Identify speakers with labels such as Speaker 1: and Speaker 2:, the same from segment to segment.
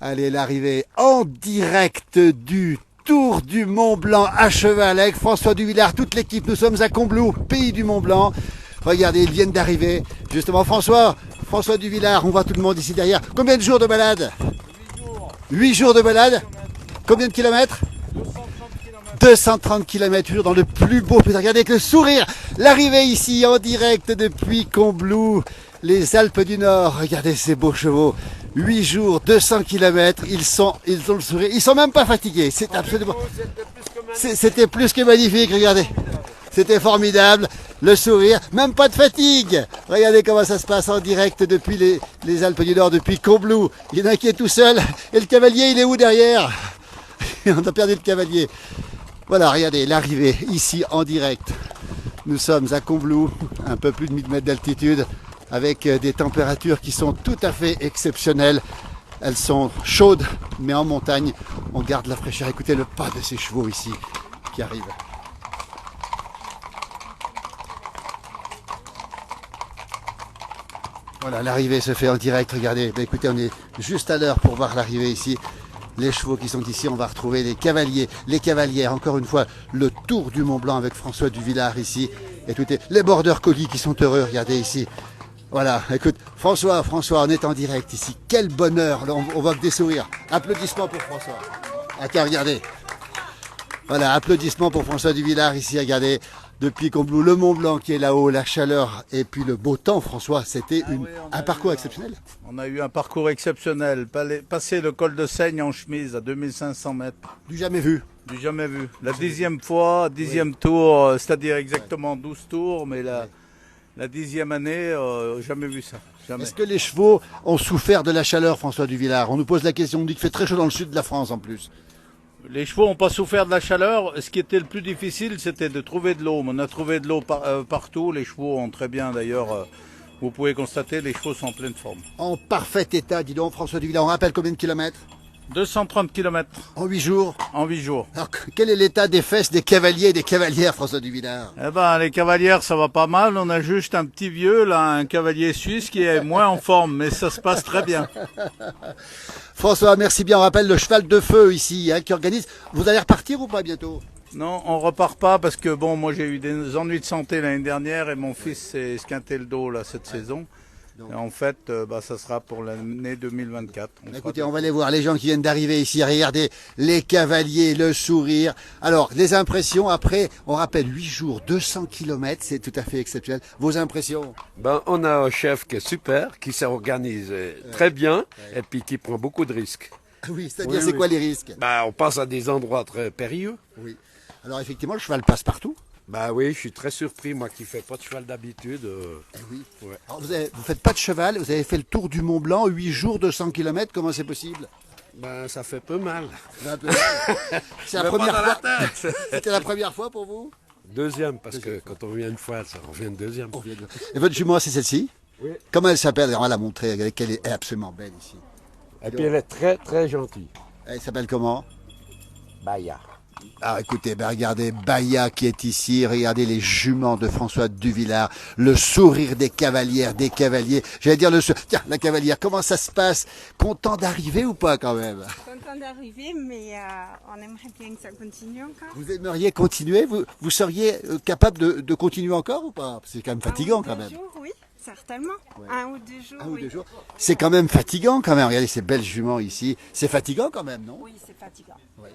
Speaker 1: Allez, l'arrivée en direct du Tour du Mont Blanc à cheval avec François Duvillard, toute l'équipe. Nous sommes à Combloux, pays du Mont Blanc. Regardez, ils viennent d'arriver. Justement, François Duvillard, on voit tout le monde ici derrière. Combien de jours de balade? 8 jours de balade. Combien de kilomètres? 230 km toujours dans le plus beau pays. Regardez avec le sourire. L'arrivée ici en direct depuis Combloux, les Alpes du Nord. Regardez ces beaux chevaux. 8 jours, 200 km. Ils ont le sourire. Ils sont même pas fatigués. C'est absolument. C'était plus que magnifique. Regardez. C'était formidable. Le sourire. Même pas de fatigue. Regardez comment ça se passe en direct depuis les Alpes du Nord, depuis Combloux. Il y en a qui est tout seul. Et le cavalier, il est où derrière? On a perdu le cavalier. Voilà, regardez, l'arrivée ici en direct. Nous sommes à Combloux, un peu plus de 1000 mètres d'altitude, avec des températures qui sont tout à fait exceptionnelles. Elles sont chaudes, mais en montagne, on garde la fraîcheur. Écoutez le pas de ces chevaux ici qui arrivent. Voilà, l'arrivée se fait en direct, regardez. Ben, écoutez, on est juste à l'heure pour voir l'arrivée ici. Les chevaux qui sont ici, on va retrouver les cavaliers, les cavalières, encore une fois, le Tour du Mont Blanc avec François Duvillard ici. Et tout les border collies qui sont heureux, regardez ici. Voilà, écoute, François, on est en direct ici. Quel bonheur, là, on voit que des sourires. Applaudissements pour François. Attends, regardez. Voilà, applaudissements pour François Duvillard ici, regardez. Depuis Combloux, le Mont Blanc qui est là-haut, la chaleur et puis le beau temps, François, c'était un parcours exceptionnel.
Speaker 2: On a eu un parcours exceptionnel. Passer le col de Seigne en chemise à 2500 mètres.
Speaker 1: Du jamais vu.
Speaker 2: Du jamais vu. La 10e fois, 10e tour, c'est-à-dire exactement 12 tours, mais la 10e année, jamais vu ça. Jamais.
Speaker 1: Est-ce que les chevaux ont souffert de la chaleur, François Duvillard? On nous pose la question, on dit qu'il fait très chaud dans le sud de la France en plus.
Speaker 2: Les chevaux n'ont pas souffert de la chaleur. Ce qui était le plus difficile, c'était de trouver de l'eau. On a trouvé de l'eau partout. Les chevaux ont très bien, d'ailleurs, vous pouvez constater, les chevaux sont en pleine forme.
Speaker 1: En parfait état, dis donc, François Duvillard. On rappelle combien de kilomètres?
Speaker 2: 230 km.
Speaker 1: En 8 jours?
Speaker 2: En 8 jours.
Speaker 1: Alors, quel est l'état des fesses des cavaliers et des cavalières, François Duvillard?
Speaker 2: Eh ben, les cavalières, ça va pas mal. On a juste un petit vieux, là, un cavalier suisse qui est moins en forme, mais ça se passe très bien.
Speaker 1: François, merci bien. On rappelle le cheval de feu ici, hein, qui organise. Vous allez repartir ou pas bientôt?
Speaker 2: Non, on repart pas parce que bon, moi j'ai eu des ennuis de santé l'année dernière et mon fils s'est esquinté le dos là cette saison. Et en fait, ça sera pour l'année 2024.
Speaker 1: Écoutez, on va aller voir les gens qui viennent d'arriver ici. Regardez les cavaliers, le sourire. Alors, les impressions après, on rappelle 8 jours, 200 km, c'est tout à fait exceptionnel. Vos impressions?
Speaker 3: On a un chef qui est super, qui s'organise très bien et puis qui prend beaucoup de risques.
Speaker 1: Oui, c'est-à-dire c'est quoi les risques?
Speaker 3: On passe à des endroits très périlleux.
Speaker 1: Oui. Alors effectivement, le cheval passe partout.
Speaker 3: Oui, je suis très surpris, moi qui ne fais pas de cheval d'habitude.
Speaker 1: Oui.
Speaker 3: Ouais.
Speaker 1: Alors vous faites pas de cheval, vous avez fait le tour du Mont Blanc, 8 jours, 200 km, comment c'est possible?
Speaker 3: Ça fait peu mal.
Speaker 1: C'est la première fois. C'était la première fois pour vous?
Speaker 3: Deuxième, parce que quand on vient une fois, on revient une deuxième.
Speaker 1: Et votre jument, c'est celle-ci?
Speaker 3: Oui.
Speaker 1: Comment elle s'appelle? On va la montrer, regardez qu'elle est absolument belle ici.
Speaker 3: Et puis elle est très très gentille.
Speaker 1: Elle s'appelle comment?
Speaker 3: Baya.
Speaker 1: Ah, écoutez, regardez Baya qui est ici, regardez les juments de François Duvillard, le sourire des cavalières, des cavaliers. J'allais dire tiens, la cavalière, comment ça se passe? Content d'arriver ou pas quand même?
Speaker 4: Content d'arriver, mais on aimerait bien que ça continue encore.
Speaker 1: Vous aimeriez continuer? Vous seriez capable de continuer encore ou pas? C'est quand même fatigant quand même.
Speaker 4: Jours, oui, certainement. Ouais. 1 ou 2 jours.
Speaker 1: 1 ou 2
Speaker 4: oui.
Speaker 1: jours. C'est quand même fatigant quand même. Regardez ces belles juments ici. C'est fatigant quand même, non?
Speaker 4: Oui, c'est fatigant. Ouais.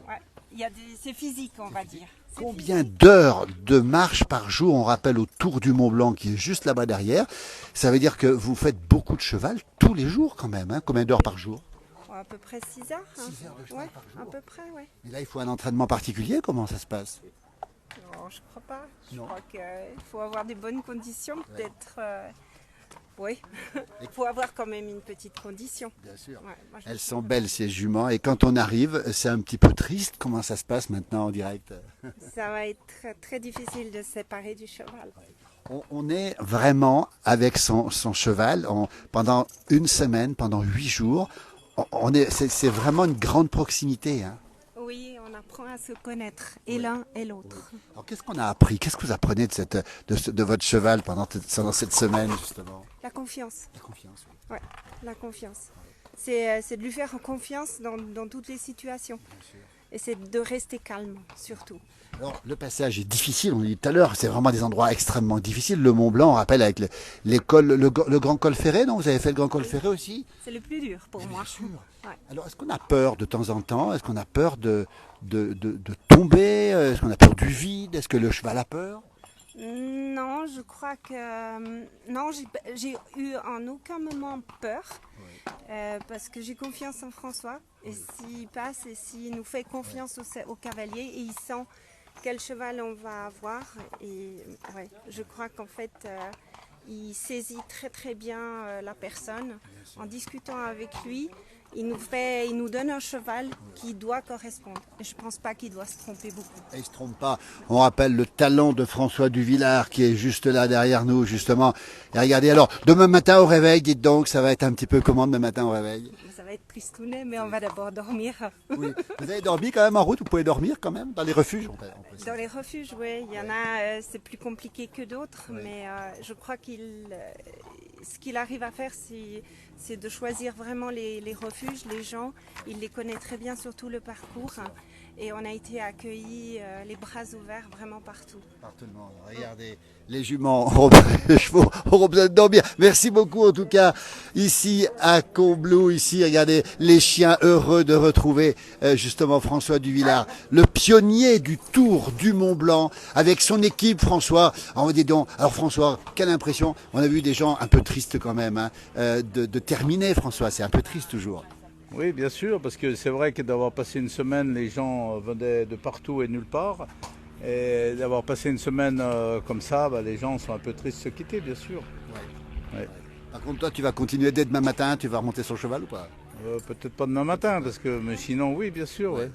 Speaker 4: C'est physique, on va dire.
Speaker 1: Combien d'heures de marche par jour? On rappelle au Tour du Mont Blanc qui est juste là-bas derrière. Ça veut dire que vous faites beaucoup de cheval tous les jours quand même. Hein? Combien d'heures par jour?
Speaker 4: À peu près 6 heures.
Speaker 1: 6 heures de cheval par jour.
Speaker 4: À peu près, oui.
Speaker 1: Et là, il faut un entraînement particulier. Comment ça se passe?
Speaker 4: Non, je crois pas. Je crois qu'il faut avoir des bonnes conditions, peut-être. Oui, il faut avoir quand même une petite condition.
Speaker 1: Bien sûr.
Speaker 4: Ouais,
Speaker 1: elles sont belles ces juments et quand on arrive, c'est un petit peu triste. Comment ça se passe maintenant en direct?
Speaker 4: Ça va être très, très difficile de se séparer du cheval.
Speaker 1: On est vraiment avec son cheval pendant une semaine, pendant 8 jours. C'est vraiment une grande proximité. Hein.
Speaker 4: Oui, on apprend à se connaître, et l'un et l'autre.
Speaker 1: Alors qu'est-ce qu'on a appris? Qu'est-ce que vous apprenez de votre cheval pendant cette semaine justement?
Speaker 4: La confiance.
Speaker 1: La confiance, oui.
Speaker 4: Ouais, la confiance. c'est de lui faire confiance dans toutes les situations. Et c'est de rester calme, surtout.
Speaker 1: Alors, le passage est difficile, on l'a dit tout à l'heure, c'est vraiment des endroits extrêmement difficiles. Le Mont Blanc, on rappelle, avec le grand col ferré, non? Vous avez fait le grand col ferré aussi?
Speaker 4: C'est le plus dur pour moi.
Speaker 1: Bien sûr.
Speaker 4: Ouais.
Speaker 1: Alors, est-ce qu'on a peur de temps en temps? Est-ce qu'on a peur de tomber? Est-ce qu'on a peur du vide? Est-ce que le cheval a peur?
Speaker 4: Non, je crois que non, j'ai eu en aucun moment peur parce que j'ai confiance en François et s'il passe et s'il nous fait confiance au cavalier et il sent quel cheval on va avoir et ouais, je crois qu'en fait il saisit très très bien la personne en discutant avec lui. Il nous donne un cheval qui doit correspondre. Et je ne pense pas qu'il doit se tromper beaucoup.
Speaker 1: Et il ne se trompe pas. On rappelle le talent de François Duvillard qui est juste là derrière nous, justement. Et regardez, alors, demain matin au réveil, dites donc, ça va être un petit peu comment demain matin au réveil?
Speaker 4: Ça va être tristounet, mais on va d'abord dormir.
Speaker 1: Oui. Vous avez dormi quand même en route? Vous pouvez dormir quand même dans les refuges?
Speaker 4: Dans les refuges, oui. Il y en a, c'est plus compliqué que d'autres, mais je crois ce qu'il arrive à faire, c'est de choisir vraiment les refuges, les gens. Il les connaît très bien sur tout le parcours. Et on a été accueillis les bras ouverts vraiment partout.
Speaker 1: Par tout le monde. Regardez, les juments, les chevaux auront besoin de dormir. Merci beaucoup en tout cas. Ici à Combloux, ici, regardez, les chiens heureux de retrouver justement François Duvillard, le pionnier du Tour du Mont Blanc, avec son équipe François. Alors François, quelle impression? On a vu des gens un peu tristes quand même hein, de terminer François, c'est un peu triste toujours.
Speaker 2: Oui, bien sûr, parce que c'est vrai que d'avoir passé une semaine, les gens venaient de partout et nulle part. Et d'avoir passé une semaine comme ça, les gens sont un peu tristes de se quitter, bien sûr. Ouais. Ouais.
Speaker 1: Par contre, toi, tu vas continuer dès demain matin, tu vas remonter sur le cheval ou pas?
Speaker 2: Peut-être pas demain matin, mais sinon, oui, bien sûr. Ouais.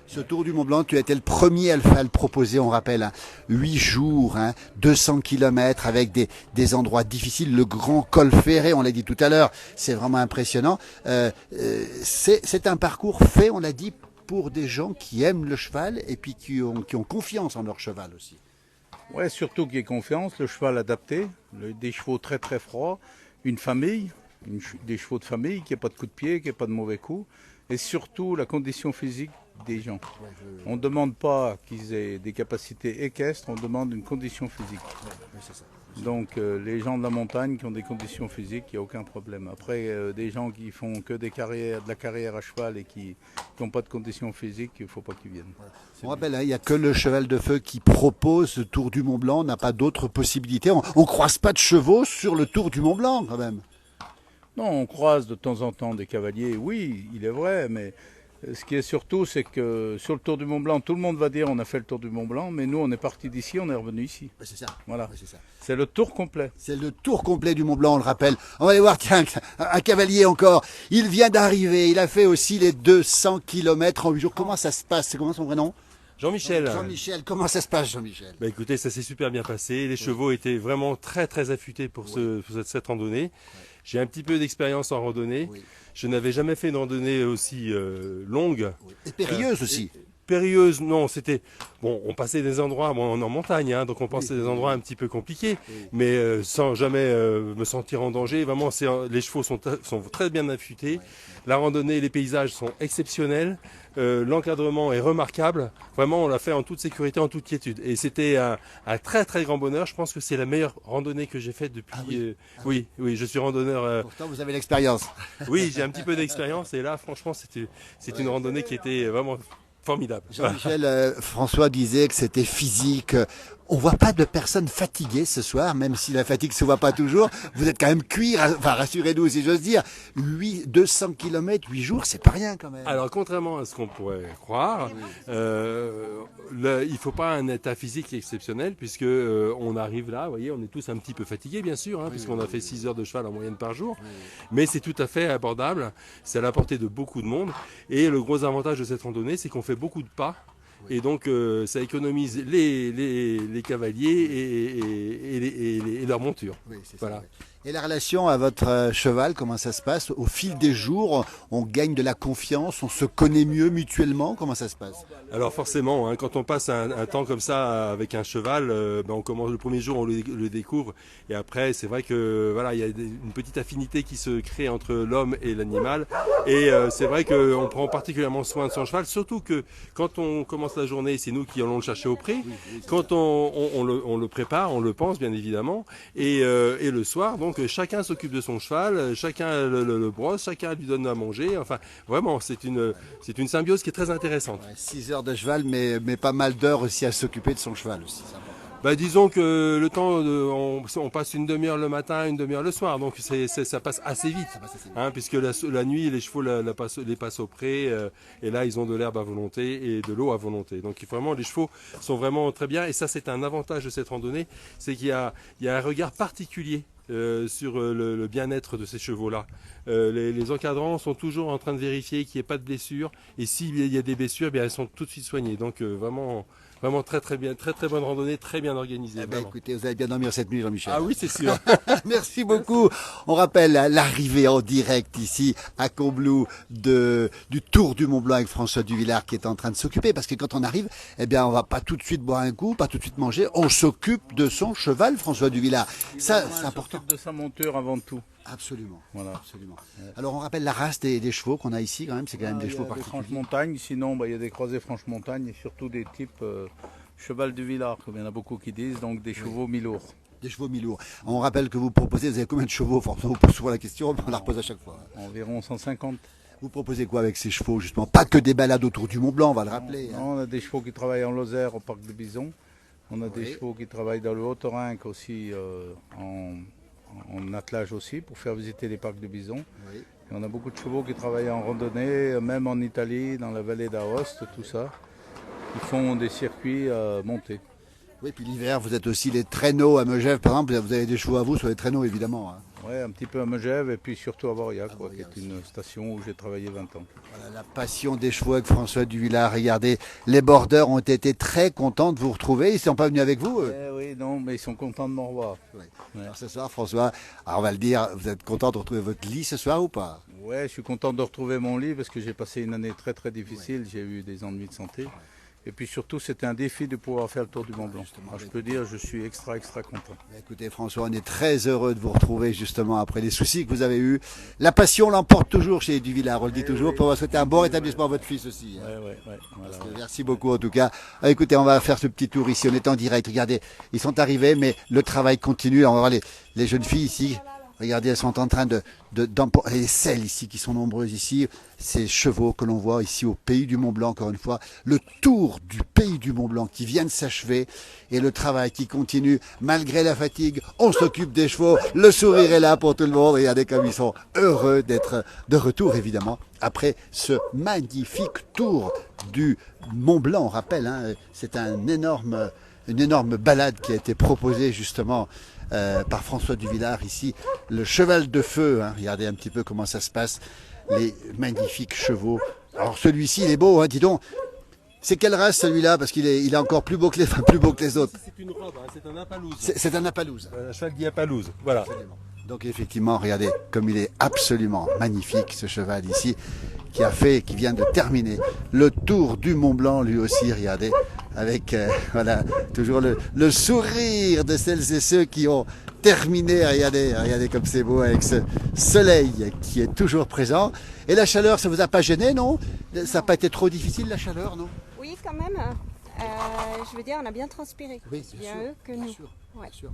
Speaker 1: Ce Tour du Mont Blanc, tu as été le premier à le proposer, on rappelle, hein, 8 jours, 200 km avec des endroits difficiles, le grand col ferré, on l'a dit tout à l'heure, c'est vraiment impressionnant. C'est un parcours fait, on l'a dit, pour des gens qui aiment le cheval et puis qui ont confiance en leur cheval aussi.
Speaker 2: Ouais, surtout qui aient confiance, le cheval adapté, des chevaux très très froids, une famille, des chevaux de famille, qui n'ait pas de coups de pied, qui n'ait pas de mauvais coups, et surtout la condition physique des gens. On ne demande pas qu'ils aient des capacités équestres, on demande une condition physique. Donc les gens de la montagne qui ont des conditions physiques, il n'y a aucun problème. Après, des gens qui font que de la carrière à cheval et qui n'ont pas de conditions physiques, il ne faut pas qu'ils viennent.
Speaker 1: On rappelle, il n'y a que le cheval de feu qui propose ce Tour du Mont Blanc, on n'a pas d'autres possibilités. On ne croise pas de chevaux sur le Tour du Mont Blanc quand même.
Speaker 2: Non, on croise de temps en temps des cavaliers, oui, il est vrai, mais ce qui est surtout, c'est que sur le Tour du Mont Blanc, tout le monde va dire on a fait le Tour du Mont Blanc, mais nous on est parti d'ici, on est revenu ici.
Speaker 1: C'est ça.
Speaker 2: Voilà.
Speaker 1: C'est ça.
Speaker 2: C'est le tour complet.
Speaker 1: C'est le tour complet du Mont Blanc, on le rappelle. On va aller voir, tiens, un cavalier encore. Il vient d'arriver, il a fait aussi les 200 km en 8 jours. Comment ça se passe? C'est comment son vrai nom?
Speaker 5: Jean-Michel.
Speaker 1: Jean-Michel, comment ça se passe, Jean-Michel?
Speaker 5: Bah écoutez, ça s'est super bien passé. Les chevaux étaient vraiment très très affûtés pour cette randonnée. Ouais. J'ai un petit peu d'expérience en randonnée. Oui. Je n'avais jamais fait une randonnée aussi longue.
Speaker 1: Oui. Et périlleuse aussi.
Speaker 5: Périlleuse, non, c'était... Bon, on passait des endroits, on est en montagne, hein, donc on passait des endroits un petit peu compliqués, mais sans jamais me sentir en danger. Vraiment, les chevaux sont très bien affûtés. La randonnée, les paysages sont exceptionnels. L'encadrement est remarquable. Vraiment, on l'a fait en toute sécurité, en toute quiétude. Et c'était un très très grand bonheur. Je pense que c'est la meilleure randonnée que j'ai faite depuis... oui, je suis randonneur...
Speaker 1: Pourtant, vous avez l'expérience.
Speaker 5: Oui, j'ai un petit peu d'expérience. Et là, franchement, c'est une randonnée qui était vraiment... formidable.
Speaker 1: Jean-Michel, François disait que c'était physique. On voit pas de personnes fatiguées ce soir, même si la fatigue se voit pas toujours. Vous êtes quand même cuit, enfin rassurez-nous si j'ose dire. 200 km, 8 jours, c'est pas rien quand même.
Speaker 5: Alors contrairement à ce qu'on pourrait croire, il faut pas un état physique exceptionnel puisque on arrive là, vous voyez, on est tous un petit peu fatigués bien sûr, puisqu'on a fait 6 heures de cheval en moyenne par jour. Mais c'est tout à fait abordable, c'est à la portée de beaucoup de monde. Et le gros avantage de cette randonnée, c'est qu'on fait beaucoup de pas. Et donc ça économise les cavaliers et leur monture.
Speaker 1: Oui, c'est
Speaker 5: voilà.
Speaker 1: ça, oui. Et la relation à votre cheval, comment ça se passe? Au fil des jours, on gagne de la confiance, on se connaît mieux mutuellement, comment ça se passe?
Speaker 5: Alors forcément, hein, quand on passe un temps comme ça avec un cheval, on commence le premier jour, on le découvre, et après c'est vrai que voilà, il y a une petite affinité qui se crée entre l'homme et l'animal, et c'est vrai qu'on prend particulièrement soin de son cheval, surtout que quand on commence la journée, c'est nous qui allons le chercher au pré, quand on le prépare, on le pense bien évidemment, et le soir, donc chacun s'occupe de son cheval, chacun le brosse, chacun lui donne à manger, enfin vraiment c'est une symbiose qui est très intéressante.
Speaker 1: 6 heures de cheval, mais pas mal d'heures aussi à s'occuper de son cheval aussi.
Speaker 5: Disons que le temps, on passe une demi-heure le matin, une demi-heure le soir, donc ça passe assez vite, hein, puisque la nuit, les chevaux les passent au pré, et là ils ont de l'herbe à volonté et de l'eau à volonté. Donc vraiment, les chevaux sont vraiment très bien, et ça c'est un avantage de cette randonnée, c'est qu'il y a un regard particulier sur le bien-être de ces chevaux-là. Les encadrants sont toujours en train de vérifier qu'il n'y ait pas de blessures, et s'il y a des blessures, elles sont tout de suite soignées. Donc vraiment très très bien, très très bonne randonnée, très bien organisée.
Speaker 1: Écoutez, vous avez bien dormi cette nuit, Jean-Michel.
Speaker 5: Ah oui, c'est sûr.
Speaker 1: Merci beaucoup. On rappelle l'arrivée en direct ici à Combloux du Tour du Mont Blanc avec François Duvillard qui est en train de s'occuper, parce que quand on arrive, on va pas tout de suite boire un coup, pas tout de suite manger, on s'occupe de son cheval, François Duvillard. Ça, c'est important.
Speaker 2: De sa monture avant tout.
Speaker 1: Absolument.
Speaker 2: Voilà.
Speaker 1: Absolument. Alors on rappelle la race des chevaux qu'on a ici quand même, c'est quand même des chevaux particuliers.
Speaker 2: Franche-montagne, sinon il y a des croisés Franche-montagne et surtout des types cheval du Villard, comme il y en a beaucoup qui disent, donc des chevaux mi-lourds.
Speaker 1: Des chevaux mi-lourds. On rappelle que vous proposez, vous avez combien de chevaux? Forcément, on pose souvent la question, mais on la repose à chaque fois.
Speaker 2: Environ 150.
Speaker 1: Vous proposez quoi avec ces chevaux justement? Pas que des balades autour du Mont Blanc, on va le rappeler.
Speaker 2: Non, on a des chevaux qui travaillent en Lozère au parc de Bison. On a des chevaux qui travaillent dans le Haut-Rhin aussi en attelage aussi pour faire visiter les parcs de Bison.
Speaker 1: Oui.
Speaker 2: Et on a beaucoup de chevaux qui travaillent en randonnée, même en Italie, dans la vallée d'Aoste, tout ça. Ils font des circuits montés.
Speaker 1: Oui, puis l'hiver, vous êtes aussi les traîneaux à Megève, par exemple, vous avez des chevaux à vous sur les traîneaux évidemment. Hein.
Speaker 2: Oui, un petit peu à Megève et puis surtout à Voria, qui est une station où j'ai travaillé 20 ans.
Speaker 1: Voilà, la passion des chevaux avec François Duvillard. Regardez, les bordeurs ont été très contents de vous retrouver. Ils ne sont pas venus avec vous
Speaker 2: Oui, non, mais ils sont contents de me revoir.
Speaker 1: Oui. Ouais. Alors ce soir, François, alors on va le dire, vous êtes content de retrouver votre lit ce soir ou pas?
Speaker 2: Oui, je suis content de retrouver mon lit parce que j'ai passé une année très très difficile. J'ai eu des ennuis de santé. Et puis surtout, c'était un défi de pouvoir faire le tour du Mont Blanc. Alors, je peux dire, je suis extra content.
Speaker 1: Écoutez François, on est très heureux de vous retrouver justement après les soucis que vous avez eus. La passion l'emporte toujours chez Duvillard, on le dit toujours, pour vous souhaiter un bon rétablissement à votre fils aussi.
Speaker 2: Voilà.
Speaker 1: Merci beaucoup en tout cas. Écoutez, on va faire ce petit tour ici, on est en direct. Regardez, ils sont arrivés, mais le travail continue. On va voir les jeunes filles ici. Regardez, elles sont en train d'emporter les selles ici, qui sont nombreuses ici. Ces chevaux que l'on voit ici au Pays du Mont Blanc, encore une fois. Le tour du Pays du Mont Blanc qui vient de s'achever. Et le travail qui continue, malgré la fatigue. On s'occupe des chevaux. Le sourire est là pour tout le monde. Regardez comme ils sont heureux d'être de retour, évidemment. Après ce magnifique tour du Mont Blanc, on rappelle, hein, c'est une énorme balade qui a été proposée justement par François Duvillard ici, le cheval de feu, hein. Regardez un petit peu comment ça se passe, les magnifiques chevaux. Alors celui-ci il est beau, hein, dis donc. C'est quelle race celui-là? Parce qu'il est encore plus beau que les autres.
Speaker 5: C'est une robe, hein, c'est un Appaloosa.
Speaker 1: C'est un Appaloosa.
Speaker 5: Un cheval dit Appaloosa, voilà.
Speaker 1: Absolument. Donc effectivement, regardez comme il est absolument magnifique ce cheval ici, qui vient de terminer le tour du Mont Blanc lui aussi, regardez, avec voilà, toujours le sourire de celles et ceux qui ont terminé. Regardez comme c'est beau avec ce soleil qui est toujours présent. Et la chaleur, ça vous a pas gêné, non? Ça n'a pas été trop difficile la chaleur, non?
Speaker 4: Oui, quand même. Je veux dire, on a bien transpiré.
Speaker 1: Oui,
Speaker 4: bien
Speaker 1: sûr,
Speaker 4: eux que nous.
Speaker 1: bien sûr,
Speaker 4: Ouais.
Speaker 1: bien sûr.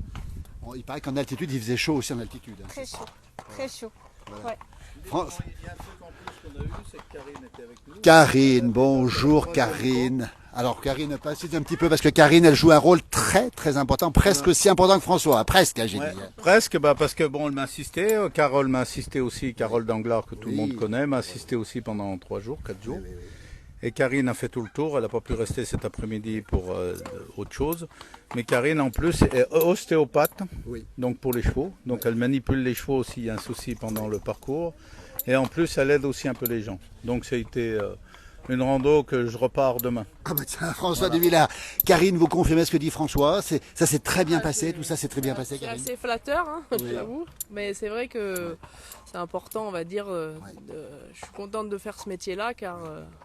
Speaker 1: Bon, il paraît qu'en altitude, il faisait chaud aussi en altitude. Hein.
Speaker 4: Très chaud, très chaud.
Speaker 1: Voilà.
Speaker 4: Ouais.
Speaker 1: France.
Speaker 2: Il y a un truc en plus qu'on a eu, c'est que Karine était avec nous.
Speaker 1: Karine, bonjour Karine. Alors Karine, précise un petit peu parce que Karine, elle joue un rôle très très important, presque aussi important que François, presque, j'ai dit.
Speaker 2: Presque, parce que bon, elle m'a assisté, Carole m'a assisté aussi, Carole Danglars que tout le monde connaît, m'a assisté aussi pendant 3 jours, 4 jours.
Speaker 1: Oui.
Speaker 2: Et Karine a fait tout le tour, elle n'a pas pu rester cet après-midi pour autre chose. Mais Karine en plus est ostéopathe, donc pour les chevaux, donc elle manipule les chevaux s'il y a un souci pendant le parcours. Et en plus, elle aide aussi un peu les gens. Donc ça a été une rando que je repars demain.
Speaker 1: Ah bah tiens, François de Villard. Karine, vous confirmez ce que dit François. Ça s'est très bien passé, tout ça s'est très bien passé,
Speaker 6: C'est
Speaker 1: Karine.
Speaker 6: assez flatteur, hein, j'avoue. Mais c'est vrai que c'est important, on va dire. Je suis contente de faire ce métier-là car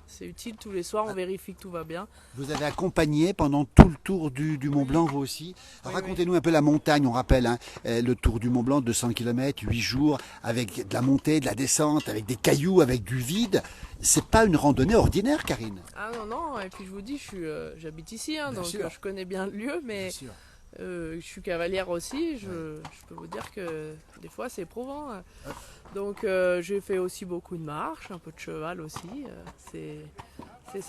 Speaker 6: c'est utile tous les soirs. On vérifie que tout va bien.
Speaker 1: Vous avez accompagné pendant tout le tour du Mont Blanc, vous aussi. Alors, racontez-nous un peu la montagne. On rappelle le tour du Mont Blanc, 200 km, 8 jours, avec de la montée, de la descente, avec des cailloux, avec du vide. C'est pas une randonnée ordinaire, Karine.
Speaker 6: Ah non. Et puis je vous dis, j'habite ici, hein,
Speaker 1: Bien
Speaker 6: donc
Speaker 1: sûr.
Speaker 6: je connais bien le lieu, mais je suis cavalière aussi. Je peux vous dire que des fois c'est éprouvant. Donc j'ai fait aussi beaucoup de marches, un peu de cheval aussi. C'est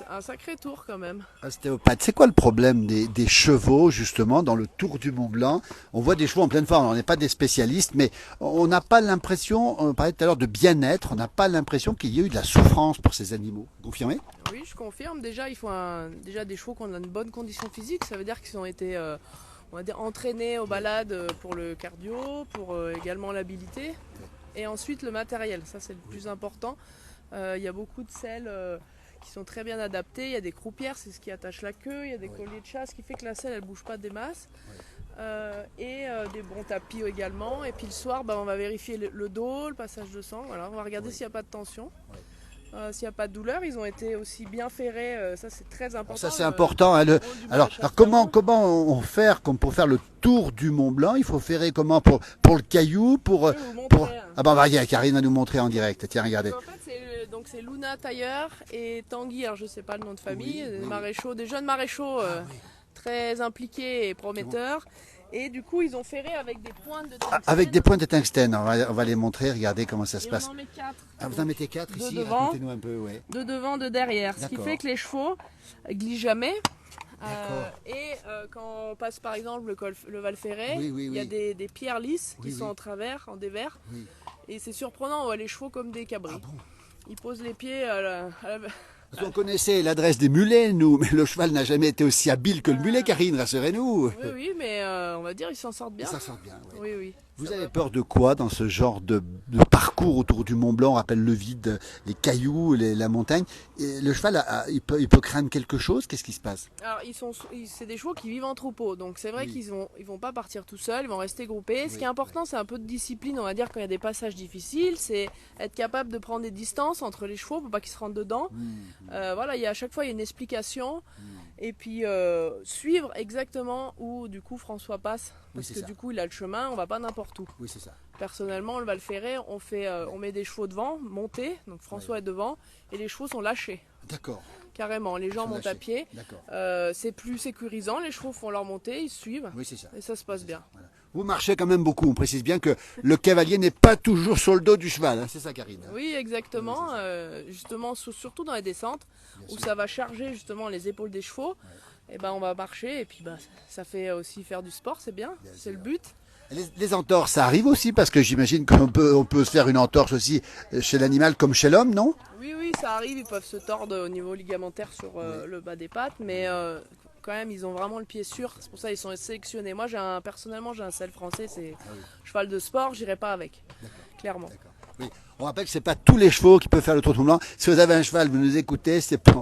Speaker 6: un sacré tour quand même.
Speaker 1: Ostéopathe, c'est quoi le problème des chevaux, justement, dans le Tour du Mont Blanc? On voit des chevaux en pleine forme, on n'est pas des spécialistes, mais on n'a pas l'impression, on parlait tout à l'heure de bien-être, on n'a pas l'impression qu'il y ait eu de la souffrance pour ces animaux. Vous confirmez?
Speaker 6: Oui, je confirme. Déjà, il faut déjà des chevaux qui ont une bonne condition physique. Ça veut dire qu'ils ont été on va dire, entraînés aux balades pour le cardio, pour également l'habilité. Et ensuite, le matériel. Ça, c'est le plus important. Il y a beaucoup de selles qui sont très bien adaptées. Il y a des croupières, c'est ce qui attache la queue. Il y a des colliers de chasse, ce qui fait que la selle, elle ne bouge pas des masses. Et des bons tapis également. Et puis le soir, on va vérifier le dos, le passage de sang. Voilà, on va regarder s'il n'y a pas de tension. S'il n'y a pas de douleur, ils ont été aussi bien ferrés, ça c'est très important.
Speaker 1: Ça c'est important. Alors comment on fait comme pour faire le tour du Mont Blanc? Il faut ferrer comment pour le caillou, pour. Ah bah regarde, Karine va nous montrer en direct. Tiens, regardez.
Speaker 6: En fait, c'est Luna Tailleur et Tanguy, alors je sais pas le nom de famille, des jeunes maréchaux très impliqués et prometteurs. Et du coup, ils ont ferré avec des pointes de tungstène.
Speaker 1: Avec des pointes de tungstène, on va les montrer, regardez comment ça se passe.
Speaker 6: On en met 4.
Speaker 1: Ah, vous en mettez 4 ici,
Speaker 6: devant,
Speaker 1: racontez-nous un peu. Ouais.
Speaker 6: De devant, de derrière. Ce qui fait que les chevaux glissent jamais. Et quand on passe par exemple le Val Ferret, il y a des pierres lisses qui sont en travers, en dévers. Oui. Et c'est surprenant, on voit les chevaux comme des cabris. Ah bon? Ils posent les pieds à la...
Speaker 1: On connaissait l'adresse des mulets, nous, mais le cheval n'a jamais été aussi habile que le mulet, Karine, rassurez-nous.
Speaker 6: Oui, mais on va dire ils s'en sortent bien.
Speaker 1: Ils s'en sortent bien,
Speaker 6: oui.
Speaker 1: Vous avez peur de quoi dans ce genre de parcours autour du Mont Blanc? On rappelle le vide, les cailloux, la montagne. Et le cheval, il peut craindre quelque chose? Qu'est-ce qui se passe?
Speaker 6: Alors, c'est des chevaux qui vivent en troupeau, donc c'est vrai qu'ils vont pas partir tout seuls, ils vont rester groupés. Ce qui est important, c'est un peu de discipline, on va dire, quand il y a des passages difficiles, c'est être capable de prendre des distances entre les chevaux pour pas qu'ils se rentrent dedans. Voilà, à chaque fois, il y a une explication. Et puis suivre exactement où du coup François passe, parce que du coup il a le chemin, on va pas n'importe où.
Speaker 1: Oui, c'est ça.
Speaker 6: Personnellement, le Val Ferret, on met des chevaux devant, montés, donc François est devant, et les chevaux sont lâchés.
Speaker 1: D'accord.
Speaker 6: Carrément, les gens montent à pied. C'est plus sécurisant, les chevaux font leur montée, ils suivent.
Speaker 1: Oui, c'est ça.
Speaker 6: Et ça se passe bien.
Speaker 1: Voilà. Vous marchez quand même beaucoup, on précise bien que le cavalier n'est pas toujours sur le dos du cheval, c'est ça, Karine?
Speaker 6: Oui, exactement, justement, surtout dans les descentes, où ça va charger justement les épaules des chevaux, et on va marcher, et puis ça fait aussi faire du sport, c'est bien c'est le but.
Speaker 1: Les entorses, ça arrive aussi, parce que j'imagine qu'on peut se faire une entorse aussi chez l'animal comme chez l'homme, non?
Speaker 6: Oui, ça arrive, ils peuvent se tordre au niveau ligamentaire sur le bas des pattes, mais quand même, ils ont vraiment le pied sûr, c'est pour ça qu'ils sont sélectionnés. Moi, personnellement, j'ai un selle français, c'est cheval de sport, j'irai pas avec, clairement.
Speaker 1: Oui. On rappelle que c'est pas tous les chevaux qui peuvent faire le Tour du Mont Blanc. Si vous avez un cheval, vous nous écoutez, c'est pour